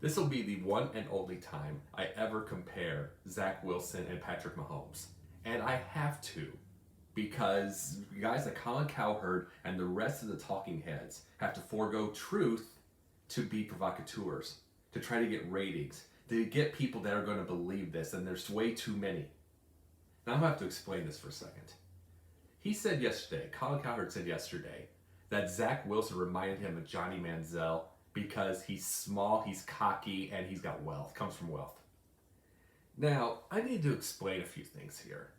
This will be the one and only time I ever compare Zach Wilson and Patrick Mahomes. And I have to, because guys like Colin Cowherd and the rest of the talking heads have to forego truth to be provocateurs, to try to get ratings, to get people that are going to believe this, and there's way too many. Now I'm going to have to explain this for a second. He said yesterday, Colin Cowherd said yesterday, that Zach Wilson reminded him of Johnny Manziel because he's small, he's cocky, and he's got wealth, comes from wealth. Now, I need to explain a few things here.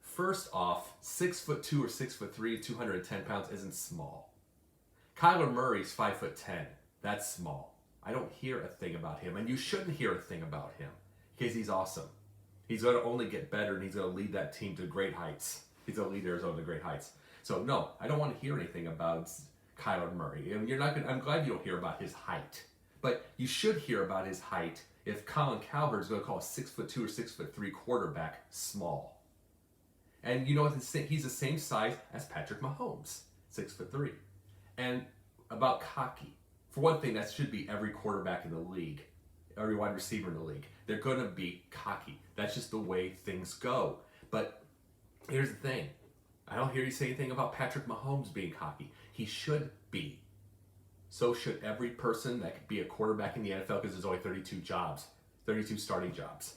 First off, 6'2" or 6'3", 210 pounds isn't small. Kyler Murray's 5'10". That's small. I don't hear a thing about him, and you shouldn't hear a thing about him because he's awesome. He's going to only get better, and he's going to lead that team to great heights. He's going to lead Arizona to great heights. So no, I don't want to hear anything about Kyler Murray. And I'm glad you don't hear about his height, but you should hear about his height if Colin Cowherd is going to call a 6'2" or 6'3" quarterback small. And you know what? He's the same size as Patrick Mahomes, 6'3". And about cocky. For one thing, that should be every quarterback in the league, every wide receiver in the league. They're going to be cocky. That's just the way things go. But here's the thing. I don't hear you say anything about Patrick Mahomes being cocky. He should be. So should every person that could be a quarterback in the NFL, because there's only 32 jobs, 32 starting jobs.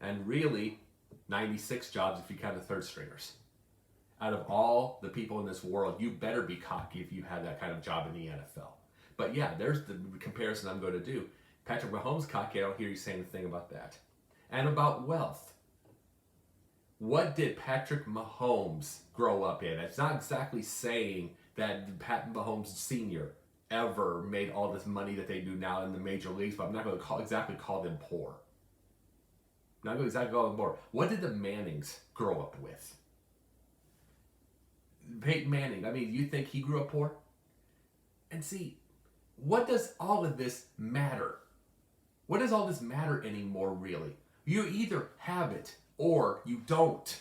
And really, 96 jobs if you count the third stringers. Out of all the people in this world, you better be cocky if you have that kind of job in the NFL. But yeah, there's the comparison I'm going to do. Patrick Mahomes cocky, I don't hear you saying a thing about that. And about wealth. What did Patrick Mahomes grow up in? It's not exactly saying that Pat Mahomes Sr. ever made all this money that they do now in the major leagues, but I'm not going to exactly call them poor. I'm not going to exactly call them poor. What did the Mannings grow up with? Peyton Manning, I mean, you think he grew up poor? And see, what does all of this matter? What does all this matter anymore, really? You either have it or you don't.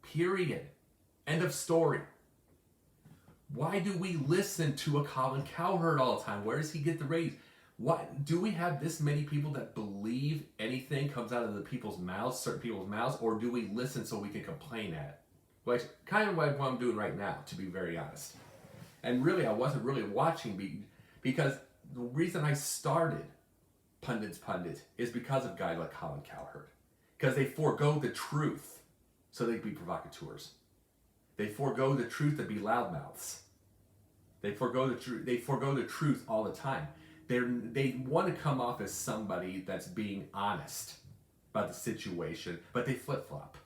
Period. End of story. Why do we listen to a Colin Cowherd all the time? Where does he get the ratings? Why do we have this many people that believe anything comes out of the people's mouths, certain people's mouths, or do we listen so we can complain at it? Which kind of what I'm doing right now, to be very honest. And really, I wasn't really watching because the reason I started Pundit's Pundit is because of guys like Colin Cowherd. Because they forego the truth so they can be provocateurs. They forego the truth to be loudmouths. They forego the truth. They forego the truth all the time. They want to come off as somebody that's being honest about the situation, but they flip-flop.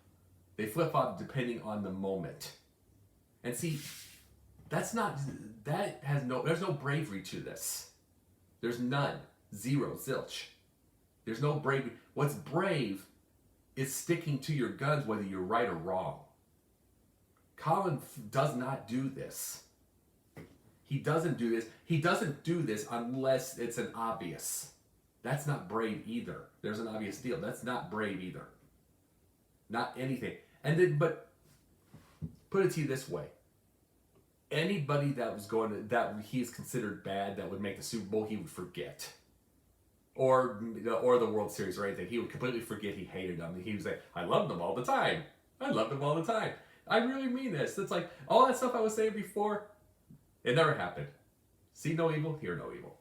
They flip-flop depending on the moment. And see, there's no bravery to this. There's none. Zero. Zilch. There's no bravery. What's brave is sticking to your guns whether you're right or wrong. Colin does not do this. He doesn't do this. He doesn't do this unless it's an obvious. That's not brave either. There's an obvious deal. That's not brave either. Not anything. And then, but put it to you this way. Anybody that he's considered bad that would make the Super Bowl, he would forget. Or the World Series or anything. He would completely forget he hated them. He would say, I loved them all the time. I loved them all the time. I really mean this. It's like all that stuff I was saying before, it never happened. See no evil, hear no evil.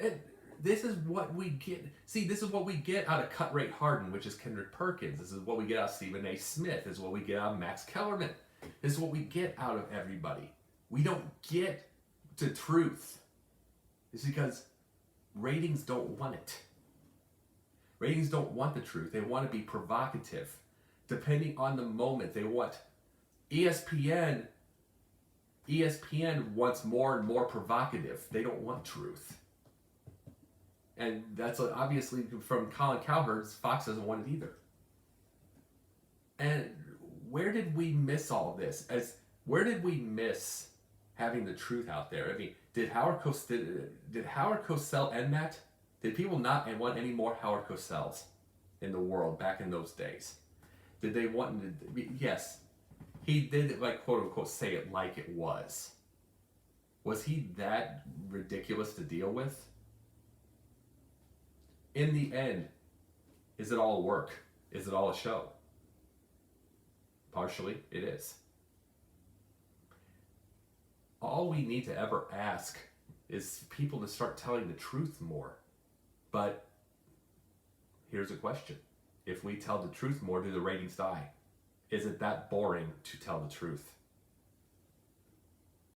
And this is what we get. See, this is what we get out of Cut Rate Harden, which is Kendrick Perkins. This is what we get out of Stephen A. Smith. This is what we get out of Max Kellerman. This is what we get out of everybody. We don't get to truth. It's because ratings don't want it. Ratings don't want the truth. They want to be provocative. Depending on the moment, they want ESPN wants more and more provocative. They don't want truth. And that's obviously from Colin Cowherd's, Fox doesn't want it either. And where did we miss all this? Where did we miss having the truth out there? I mean, did Howard Cosell end that? Did people not want any more Howard Cosell's in the world back in those days? Did they want to? Yes, he did, like, quote unquote, say it like it was. Was he that ridiculous to deal with? in the end, is it all work? Is it all a show? Partially, it is. All we need to ever ask is people to start telling the truth more. But here's a question. If we tell the truth more, do the ratings die? Is it that boring to tell the truth?